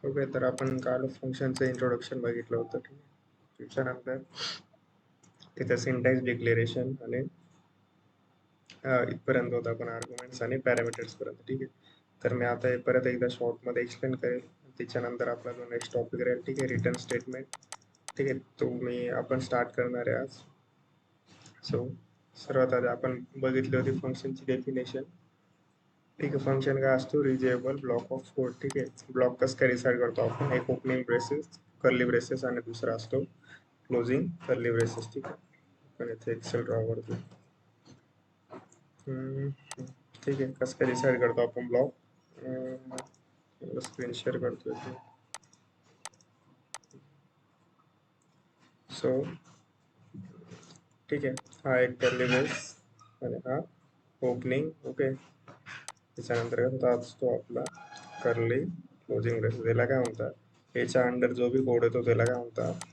Okay, तर आपण काल फंक्शनचं इंट्रोडक्शन बघितलं होतं. ठीक आहे. त्याच्यानंतर तिथं सिंटॅक्स डिक्लेरेशन आणि इथपर्यंत होतं आपण आर्ग्युमेंट्स आणि पॅरामीटर्स पर्यंत. ठीक आहे. तर मी आता हे परत एकदा शॉर्टमध्ये एक्सप्लेन करेल. त्याच्यानंतर आपला जो नेक्स्ट टॉपिक राहील, ठीक आहे, रिटर्न स्टेटमेंट. ठीक आहे, तो आपण स्टार्ट करणार आहे आज. सो सर्वात आधी आपण बघितली होती फंक्शनची डेफिनेशन. ठीक आहे, फंक्शन काय असतो? रिजेबल ब्लॉक ऑफ कोड. ठीक आहे, ब्लॉक कसं काय डिसाईड करतो आपण? एक ओपनिंग ब्रेसेस, कर्ली ब्रेसेस आणि दुसरा असतो क्लोजिंग कर्ली ब्रेसेस. ठीक आहे, आपण इथे एक्सेल ड्रॉ करतो. ठीक आहे, कसं काय डिसाईड करतो आपण ब्लॉक? स्क्रीन शेअर करतो इथे. सो ठीक आहे, हा एक कर्ली ब्रेस आणि हा ओपनिंग. ओके, त्याच्यानंतर कसं असतो आपला कर्ली क्लोजिंग ब्रेसेस. त्याला काय म्हणतात? याच्या अंडर जो भी कोड येतो त्याला काय म्हणतात?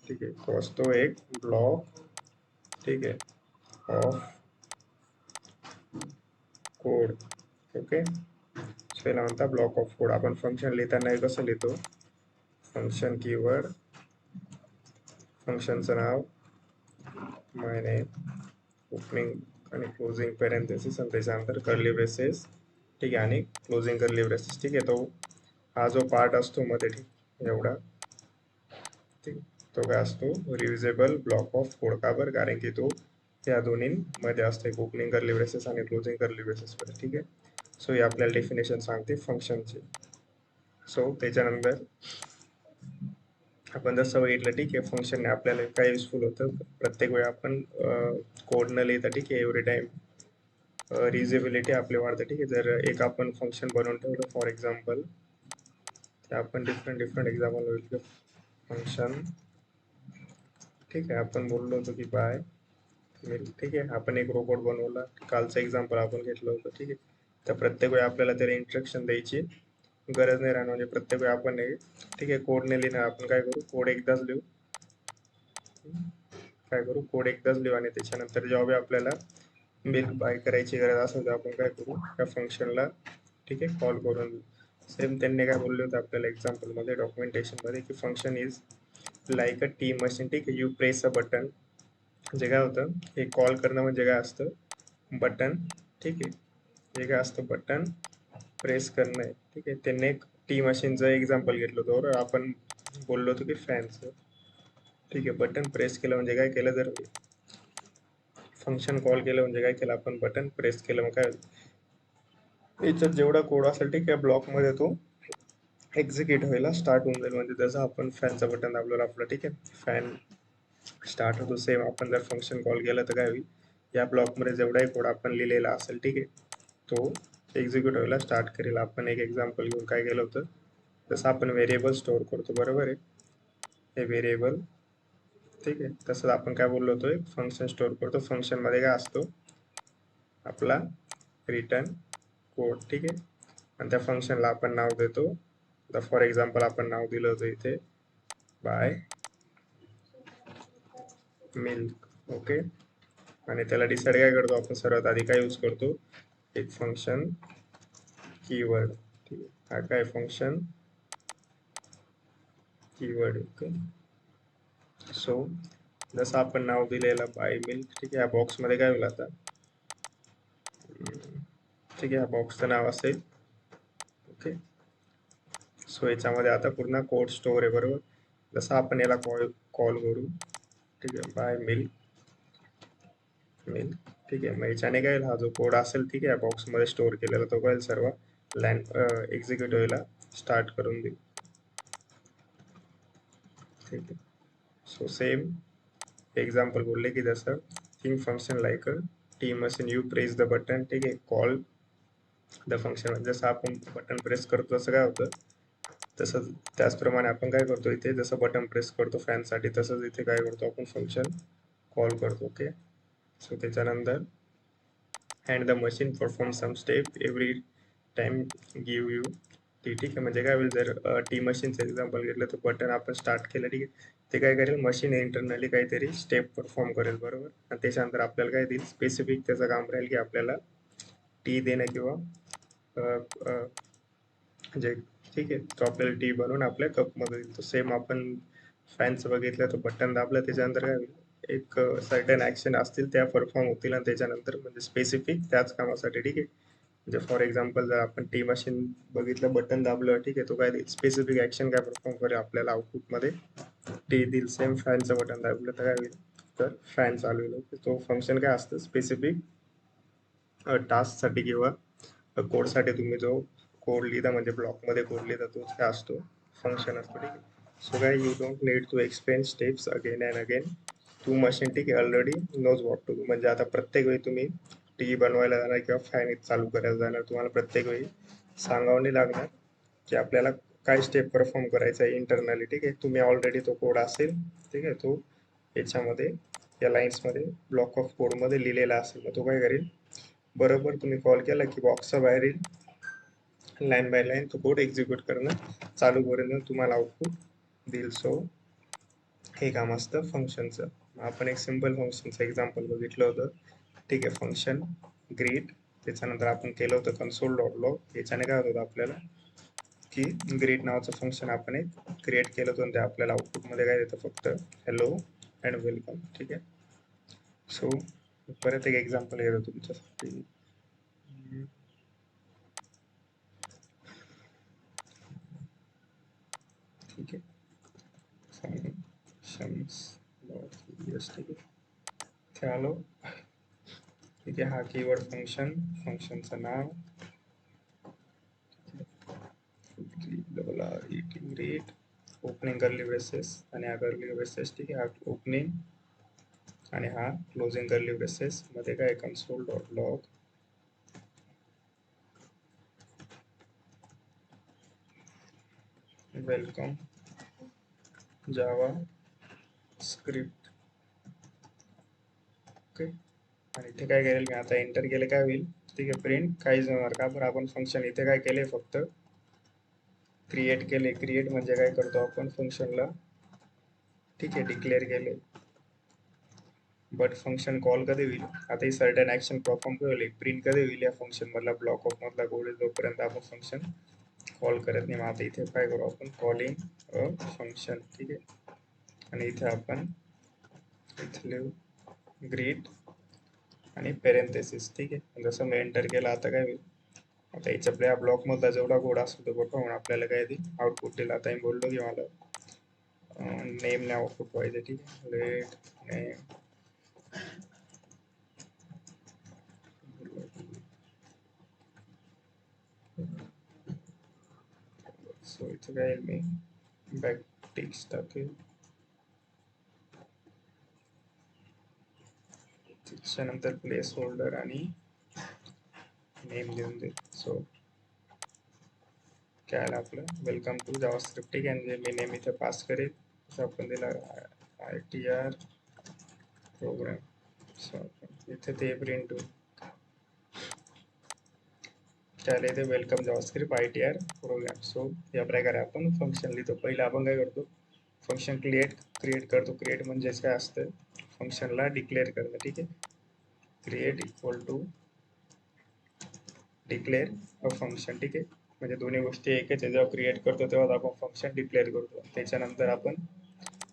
ठीक आहे, तो असतो एक ब्लॉक. ठीक आहे, ऑफ कोड. ओके, याला म्हणतात ब्लॉक ऑफ कोड. आपण फंक्शन लिहिताना हे कसं लिहितो? फंक्शन कीवर्ड, फंक्शनचं नाव, माय नेम, ओपनिंग आणि क्लोजिंग पॅरेंथेसिस आणि त्याच्यानंतर कर्ली ब्रेसेस. ठीक आहे, आणि क्लोजिंग कर्ली ब्रेसेस. ठीक आहे, तो हा जो पार्ट असतो मध्ये, ठीक एवढा, ठीक, तो काय असतो? Reusable block of code. का बरं? कारण की तो या दोन्हीमध्ये असते, ओपनिंग कर्ली ब्रेसेस आणि क्लोजिंग कर्ली ब्रेसेस मध्ये. ठीक आहे, सो हे आपल्याला डेफिनेशन सांगते फंक्शनची. सो त्याच्यानंतर आपण जसं बघितलं, ठीक आहे, फंक्शनने आपल्याला काय युजफुल होतं? प्रत्येक वेळी आपण कोड न लिहिता, ठीक आहे, एव्हरी टाइम रियुजेबिलिटी आपली वाढते. ठीक आहे, जर एक आपण फंक्शन बनवून ठेवलं फॉर एक्झाम्पल, ते आपण डिफरंट एक्झाम्पल बघितलं. फंक्शन, ठीक आहे, आपण बोललो होतो की बाय मिल. ठीक आहे, आपण एक रोबोट बनवला, कालचं एक्झाम्पल आपण घेतलं होतं. ठीक आहे, तर प्रत्येक वेळी आपल्याला त्याला इंस्ट्रक्शन द्यायची गरज नाही राहणार. म्हणजे प्रत्येक वेळी आपण ठीक आहे, कोड नाही लिहिणार. आपण काय करू? कोड एकदाच लिहू. काय करू? कोड एकदाच लिहू आणि त्याच्यानंतर जेव्हा बी आपल्याला मिल्क बाय करायची गरज असेल तर आपण काय करू? त्या फंक्शनला, ठीक आहे, कॉल करून देऊ. सेम त्यांनी काय बोलले होते आपल्याला एक्झाम्पलमध्ये, डॉक्युमेंटेशनमध्ये, की function is like a T machine. ठीक आहे, यू प्रेस अ बटन. म्हणजे काय होतं? हे कॉल करणं म्हणजे काय असतं? बटन. ठीक आहे, हे काय असतं? बटन प्रेस करणं आहे. ठीक आहे, त्यांनी एक टी मशीनचं एक्झाम्पल घेतलं होतं, बरोबर. आपण बोललो होतो की फॅनचं. ठीक आहे, बटन प्रेस केलं म्हणजे काय केलं? जर फंक्शन कॉल केलं म्हणजे काय केलं? आपण बटन प्रेस केलं. मग काय याच्यात जेवढा कोड असेल, ठीक आहे, ब्लॉकमध्ये तो एक्झिक्यूट व्हायला स्टार्ट होऊन जाईल. म्हणजे जसं आपण फॅनचं बटन दाबलं आपलं, ठीक आहे, फॅन स्टार्ट होतो. सेम आपण जर फंक्शन कॉल केलं तर काय होईल? या ब्लॉकमध्ये जेवढाही कोड आपण लिहिलेला असेल, ठीक आहे, तो एक्झिक्यूट व्हायला स्टार्ट करेल. आपण एक एक्झाम्पल घेऊन काय केलं होतं? जसं आपण व्हेरिएबल स्टोअर करतो, बरोबर आहे, हे व्हेरिएबल. ठीक आहे, तसंच आपण काय बोललो होतो? एक फंक्शन स्टोअर करतो. फंक्शनमध्ये काय असतो? आपला रिटर्न कोड. ठीक आहे, आणि त्या फंक्शनला आपण नाव देतो. तर फॉर एक्झाम्पल आपण नाव दिलं होतं इथे बाय मिल्क. ओके, आणि त्याला डिसाईड काय करतो आपण? सर्वात आधी काय यूज करतो? एक फंक्शन कीवर्ड. ठीक आहे, हा काय फंक्शन कीवर्ड. ओके, सो जसं आपण नाव दिलेलं बाय मिल्क, ठीक आहे, या बॉक्समध्ये काय होईल आता? ठीक आहे, या बॉक्सचं नाव असेल. ओके, सो याच्यामध्ये आता पूर्ण कोड स्टोअर आहे, बरोबर. जसं आपण याला कॉल करू, ठीक आहे, बाय मिल्क. ठीक आहे, मग याच्याने काय हा जो कोड असेल, ठीक आहे, बॉक्समध्ये स्टोअर केलेला, तो काय सर्व एक्झिक्यूट व्हायला स्टार्ट करून देईल. ठीक आहे, सो सेम एक्झाम्पल बोलले की जसं think function like a T machine, you press the button. ठीक आहे, कॉल द फंक्शन. जसं आपण बटन प्रेस करतो तसं काय होतं? तसंच त्याचप्रमाणे आपण काय करतो इथे? जसं बटन प्रेस करतो फॅनसाठी, तसंच इथे काय करतो? आपण फंक्शन कॉल करतो. ओके, सो त्याच्यानंतर and the machine perform some step every time give you T. ठीक आहे, म्हणजे काय होईल? जर टी मशीनचं एक्झाम्पल घेतलं तर बटन आपण स्टार्ट केलं, ठीक आहे, ते काय करेल? मशीन इंटरनली काहीतरी स्टेप परफॉर्म करेल, बरोबर. आणि त्याच्यानंतर आपल्याला काय देईल? स्पेसिफिक त्याचं काम राहील की आपल्याला टी देणं किंवा म्हणजे ठीक आहे, तो आपल्याला टी बनवून आपल्या कपमध्ये देईल. तो सेम आपण फॅनचं बघितलं, तो बटन दाबलं त्याच्यानंतर काय होईल, एक सर्टन ॲक्शन असतील त्या परफॉर्म होतील आणि त्याच्यानंतर म्हणजे स्पेसिफिक त्याच कामासाठी. ठीक आहे, म्हणजे फॉर एक्झाम्पल जर आपण टी मशीन बघितलं, बटन दाबलं, ठीक आहे, तो काय देईल, स्पेसिफिक ॲक्शन काय परफॉर्म करेल आपल्याला आउटपुटमध्ये टी देईल. सेम फॅनचं बटन दाबलं तर काय होईल, तर फॅन चालू होईल. तो फंक्शन काय असतं, स्पेसिफिक टास्कसाठी किंवा कोडसाठी तुम्ही जो कोड लिहिता म्हणजे ब्लॉकमध्ये कोड लिहिता तोच काय असतो, फंक्शन असतो. ठीक आहे, सो काय you don't need to explain steps again and again to machine. ठीक आहे, already knows what to do. म्हणजे आता प्रत्येक वेळी तुम्ही टी बनवायला जाणार किंवा फॅन चालू करायला जाणार, तुम्हाला प्रत्येक वेळी सांगावं नाही लागणार की आपल्याला काय स्टेप परफॉर्म करायचा आहे इंटरनली. ठीक आहे, तुम्ही ऑलरेडी तो कोड असेल, ठीक आहे, तो याच्यामध्ये या लाईन्समध्ये ब्लॉक ऑफ कोडमध्ये लिहिलेला असेल. मग तो काय करेल, बरोबर तुम्ही कॉल केला की बॉक्सच्या बाहेर येईल, लाईन बाय लाईन तो कोड एक्झिक्यूट करणं चालू करून तुम्हाला आउटपुट देईल. सो हे काम असतं फंक्शनचं. आपण एक सिम्पल फंक्शनचं एक्झाम्पल बघितलं होतं. ठीक आहे, फंक्शन ग्रीट, त्याच्यानंतर आपण केलं होतं कन्सोल डॉट लॉग. याच्याने काय होतं आपल्याला की ग्रीट नावाचं फंक्शन आपण एक क्रिएट केलं होतं, ते आपल्याला आउटपुटमध्ये काय देतं, फक्त हॅलो अँड वेलकम. ठीक आहे, सो परत एक एक्झाम्पल येतो तुमच्यासाठी. ठीक आहे, फंक्शन्स यस, ठीक आहे, इथे आलो. ठीक आहे, हा कीवर्ड फंक्शन, फंक्शनचं नाव ग्रीट, ओपनिंग कर्ली ब्रेसेस आणि हा कर्ली ब्रेसेस. ठीक आहे, हा ओपनिंग आणि हा क्लोजिंग कर्ली ब्रेसेस मध्ये काय कन्सोल डॉट लॉग वेलकम जावा स्क्रिप्ट. ओके, आणि इथे काय करेल मी आता, एंटर केले काय होईल, ठीक आहे, प्रिंट काहीच होणार का, पण आपण फंक्शन इथे काय केले, फक्त क्रिएट केले. क्रिएट म्हणजे काय करतो आपण फंक्शनला, ठीक आहे, डिक्लेअर केले. बट फंक्शन कॉल कधी होईल, आता ही सर्टन ॲक्शन परफॉर्म होईल, प्रिंट कधी होईल या फंक्शन मधला ब्लॉक ऑफ मधला कोड जोपर्यंत आपण फंक्शन कॉल करत नाही. मग आता इथे काय करू आपण, कॉलिंग अ फंक्शन. ठीक आहे, आणि इथे आपण इथे लिहू ग्रीट आणि पॅरेंथेसिस. ठीक आहे, जसं मी एंटर केलं आता काय होईल, आता याच्या या ब्लॉक मधला जेवढा कोड असतो तो बघून आपल्याला काय देईल, आउटपुट दिला. आता मी बोललो की मला नेम ने आउटपुट पाहिजे. ठीक आहे, लेट नेम, सो इथे काय मी बॅक टेक्स्ट टाकेल, त्याच्यानंतर प्लेस होल्डर आणि नेम लिहून देईल. सो काय आलं आपलं, वेलकम टू जावास्क्रिप्ट. ठीक आहे, म्हणजे मी नेम इथे पास करेल, तर आपण दिला ITR प्रोग्राम. सो इथे ते प्रिंट होईल, त्याला इथे welcome JavaScript ITR program. So या प्रकारे आपण फंक्शन लिहितो. पहिलं आपण काय करतो, फंक्शन क्रिएट करतो. क्रिएट म्हणजेच काय असतं, फंक्शनला डिक्लेअर करणं. ठीक आहे, create equal to declare a function. ठीक आहे, म्हणजे दोन्ही गोष्टी एकच आहे. जेव्हा क्रिएट करतो तेव्हा आपण फंक्शन डिक्लेअर करतो, त्याच्यानंतर आपण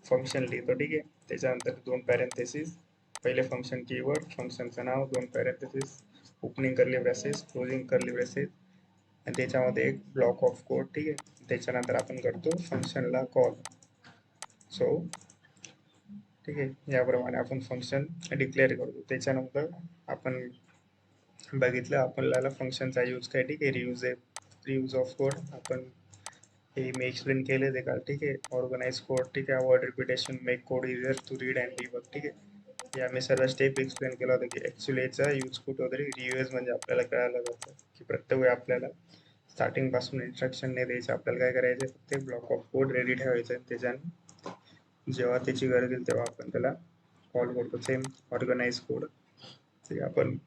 फंक्शन लिहितो. ठीक आहे, त्याच्यानंतर दोन पॅरेंथेसिस, पहिले फंक्शन कीवर्ड, फंक्शनचं नाव, दोन parenthesis, opening curly braces, closing curly braces, आणि त्याच्यामध्ये एक ब्लॉक ऑफ कोड. ठीक आहे, त्याच्यानंतर आपण करतो फंक्शनला कॉल. सो ठीक आहे, याप्रमाणे आपण फंक्शन डिक्लेअर करतो. त्याच्यानंतर आपण बघितलं आपल्याला फंक्शनचा यूज काय. ठीक आहे, रियूज ऑफ कोड आपण हे मी एक्सप्लेन केले ते का. ठीक आहे, ऑर्गनाइज कोड. ठीक आहे, avoid repetition, make code easier to read and debug. ठीक आहे, या मी सर्व स्टेप एक्सप्लेन केला होता की ॲक्च्युली याचा यूज कुठं वगैरे रियूज म्हणजे आपल्याला कळायला जातं की प्रत्येक वेळी आपल्याला स्टार्टिंग पासून इन्स्ट्रक्शन नाही द्यायचे, आपल्याला काय करायचं, फक्त ब्लॉक ऑफ कोड रेडी ठेवायचं आणि त्याच्याने जेव्हा त्याची गरज येईल तेव्हा आपण त्याला कॉल करतो. Same organize code. ठीक आहे, आपण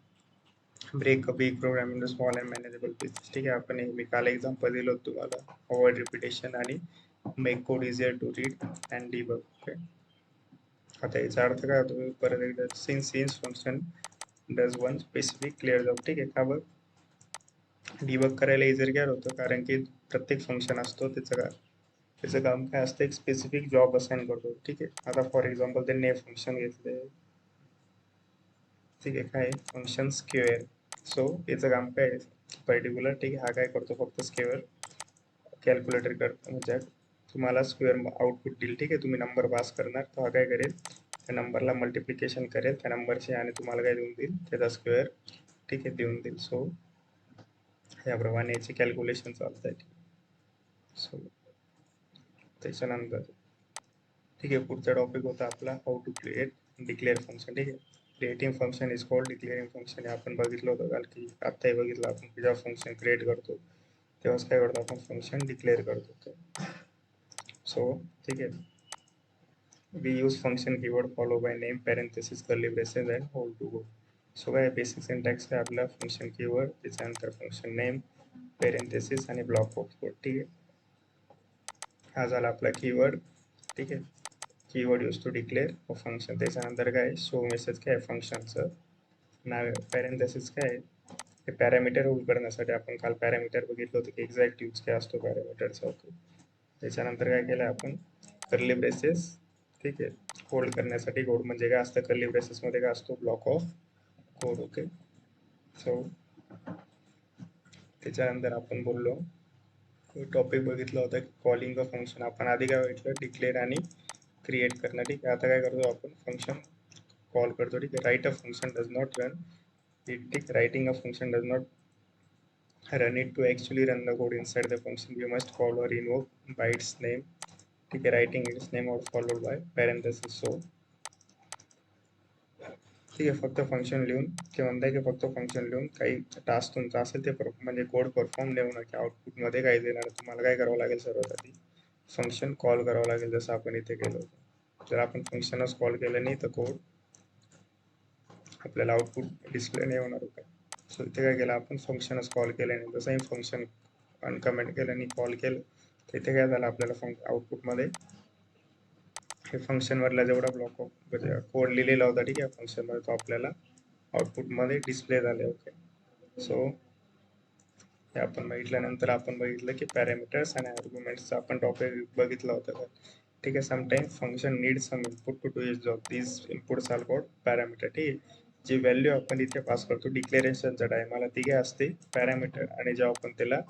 break a big program in small and manageable pieces. ठीक आहे, आपण मी काल एक्झाम्पल दिलं होतं तुम्हाला, अवॉइड रिपिटेशन आणि make code easier to read and debug. Okay, आता याचा अर्थ काय होतो परत एकदा, since function does one specific clear job. ठीक आहे, का बघ, डिबग करायला इझर काय होतं, कारण की प्रत्येक फंक्शन असतो त्याचं काम काय असतं, एक स्पेसिफिक जॉब असाइन करतो. ठीक आहे, आता फॉर एक्झाम्पल त्यांनी फंक्शन घेतले, ठीक आहे, काय फंक्शन स्क्वेअर. सो याचं काम काय आहे पर्टिक्युलर, ठीक आहे, हा काय करतो फक्त स्क्वेअर कॅल्क्युलेटर करतो, म्हणजे तुम्हाला स्क्वेअर आउटपुट देईल. ठीक आहे, तुम्ही नंबर पास करणार, तो हा काय करेल त्या नंबरला मल्टिप्लिकेशन करेल त्या नंबरचे आणि तुम्हाला काय देऊन देईल त्याचा स्क्वेअर, ठीक आहे, देऊन देईल. सो याप्रमाणे याचे कॅल्क्युलेशन चालत आहे. सो त्याच्यानंतर ठीक आहे, पुढचा टॉपिक होता आपला how to create declare function. ठीक आहे, creating function is called declaring function. हे आपण बघितलं होतं काल, की आत्ताही बघितलं आपण, जेव्हा फंक्शन क्रिएट करतो तेव्हाच काय करतो आपण, फंक्शन डिक्लेअर करतो. सो ठीक आहे, we use function keyword followed by name parenthesis curly braces and hold to go. So काय बेसिक सिंटॅक्स आहे आपला फंक्शन कीवर्ड, त्याच्यानंतर फंक्शन नेम पॅरेंथेसिस आणि ब्लॉक ऑफ कोड. ठीक आहे, हा झाला आपला कीवर्ड. ठीक आहे, keyword use to declare function. त्याच्यानंतर काय शो मेसेज काय फंक्शनचं नाव आहे, पॅरेंथेसिस काय आहे हे पॅरामीटर होल्ड करण्यासाठी. आपण काल पॅरामीटर बघितलं होतं की एक्झॅक्ट यूज काय असतो पॅरामीटरचा. ओके, त्याच्यानंतर काय केलं आपण कर्ली ब्रेसेस, ठीक आहे, होल्ड करण्यासाठी. कोड म्हणजे काय असतं कर्ली ब्रेसेसमध्ये काय असतो, block of code. Okay, so त्याच्यानंतर आपण बोललो टॉपिक बघितला होता की कॉलिंग अ फंक्शन. आपण आधी काय बघितलं, डिक्लेअर आणि क्रिएट करणं. ठीक आहे, आता काय करतो आपण फंक्शन कॉल करतो. ठीक आहे, write a function does not run it. ठीक, writing a function does not run it. To actually run the code inside the function we must call or invoke by its name. ठीक आहे, writing it's name और followed by parenthesis. So ठीक आहे, फक्त function लिहून ते म्हणताय की फक्त फंक्शन लिहून काही टास्क तुमचा असेल ते म्हणजे कोड परफॉर्म लिहून की आउटपुटमध्ये काय देणार. तुम्हाला काय करावं लागेल, सर्वात आधी फंक्शन कॉल करावं लागेल, जसं आपण इथे केलं होतं. जर आपण फंक्शनच कॉल केलं नाही तर कोड आपल्याला आउटपुट डिस्प्ले नाही होणार होता. सो इथे काय केलं आपण, फंक्शनच कॉल केलं नाही. जसंही फंक्शन अनकमेंट केलं आणि कॉल केलं तर इथे काय झालं आपल्याला आउटपुटमध्ये हे फंक्शनवरला जेवढा ब्लॉक ऑफ म्हणजे कोड लिहिलेला होता, ठीक आहे, फंक्शनमध्ये, तो आपल्याला आउटपुटमध्ये डिस्प्ले झाले. ओके, सो हे आपण बघितल्यानंतर आपण बघितलं की पॅरामीटर्स आणि आर्ग्युमेंट्सचा आपण टॉपिक बघितला होता. ठीक आहे, sometime function need some input to do is job. These inputs are called parameter. ठीक आहे, जी व्हॅल्यू आपण इथे पास करतो डिक्लेरेशनच्या टायमाला ती काय असते, पॅरामीटर. आणि जेव्हा आपण त्याला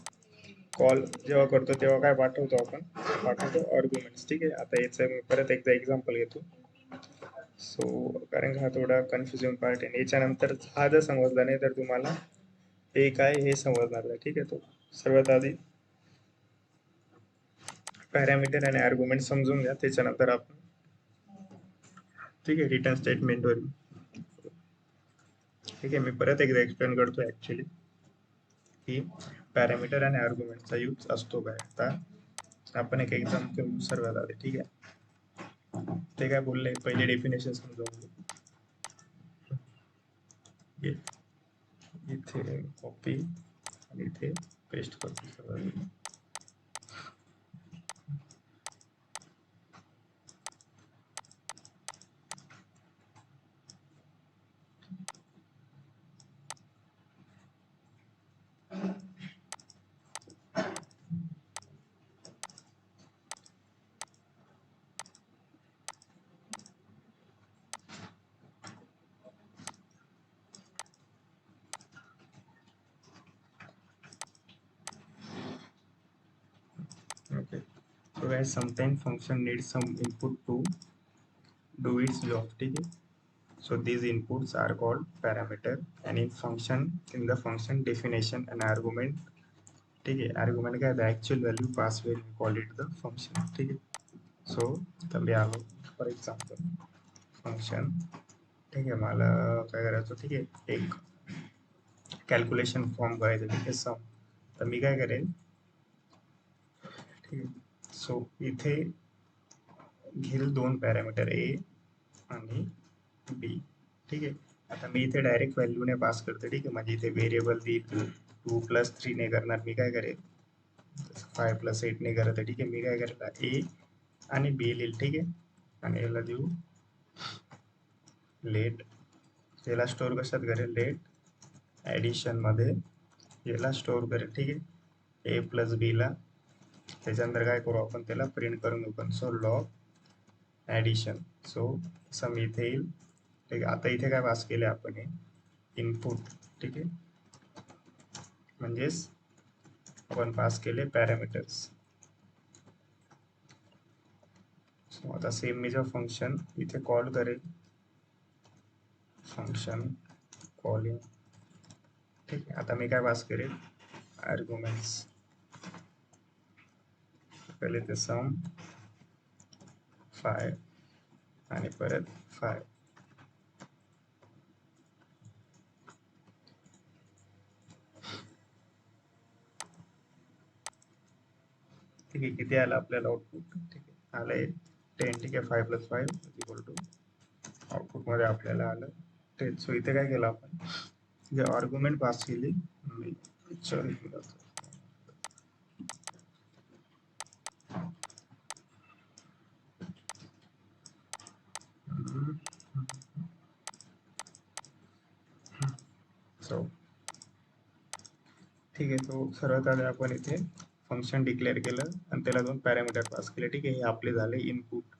कॉल जेव्हा करतो तेव्हा काय पाठवतो आपण, पाठवतो आर्ग्युमेंट्स. ठीक आहे, आता याचं मी परत एकदा एक्झाम्पल घेतो. सो कारण का हा थोडा कन्फ्युजन पार्ट आहे. याच्यानंतर हा जर समजला नाही तर तुम्हाला हे काय हे समजणार नाही. ठीक आहे, तो सर्वात आधी पॅरामीटर आणि आर्ग्युमेंट समजून घ्या, त्याच्यानंतर आपण ठीक आहे रिटर्न स्टेटमेंटवर. ठीक आहे, मी परत एकदा एक्सप्लेन करतो ऍक्च्युली की पॅरामीटर आणि आर्ग्युमेंटचा यूज असतो काय. आता आपण एक एक्झाम घेऊ सर्वात आधी. ठीक आहे, ते काय बोलले पहिले डेफिनेशन समजावून घे. इथे कॉपी आणि इथे पेस्ट करतो सर्वात. Okay, so guys, sometimes function needs some input to do its job. ठीक आहे, so these inputs are called parameter and in the function definition and argument. ठीक आहे, argument काय, the actual value pass when we call it the function. ठीक आहे, so तर मी आलो for example function. ठीक आहे, मला काय करायचं, ठीक आहे, एक कॅल्क्युलेशन फॉर्म करायचं. ठीक आहे, सम. तर मी काय करेन, ठीक आहे, सो इथे घेईल दोन पॅरामीटर ए आणि बी. ठीक आहे, आता मी इथे डायरेक्ट व्हॅल्यूने पास करतो. ठीक आहे, म्हणजे इथे व्हेरिएबल देईल 2+3 ने करणार. मी काय करेल 5+8 ने करत आहे. ठीक आहे, मी काय करेल ए आणि बी लिहिल. ठीक आहे, आणि याला देऊ लेट. त्याला स्टोअर कशात करेल, लेट ॲडिशनमध्ये याला स्टोअर करेल, ठीक आहे, ए प्लस बी ला. त्याच्यानंतर काय करू आपण, त्याला प्रिंट करून घेऊ कन्सोल लॉग ॲडिशन. सो सम इथे येईल, ठीक आहे. आता इथे काय पास केले आपण, हे इनपुट, ठीक आहे, म्हणजेच आपण पास केले पॅरामीटर्स. सो आता सेम मी जो फंक्शन इथे कॉल करेल, फंक्शन कॉलिंग, ठीक आहे. आता मी काय पास करेल, आर्ग्युमेंट्स. पहिले ते सम 5 आणि परत 5. ठीक आहे, किती आलं आपल्याला आउटपुट, ठीक आहे, आलंय 10, ठीक आहे. 5 + 5 इक्वल टू आउटपुट मध्ये आपल्याला आलं 10. सो इथे काय केलं आपण, जे आर्ग्युमेंट पास केली, सो ठीक आहे. तो सर्वात आधी आपण इथे फंक्शन डिक्लेअर केलं आणि त्याला 2 पॅरामीटर पास केले, ठीक आहे. हे आपले झाले इनपुट.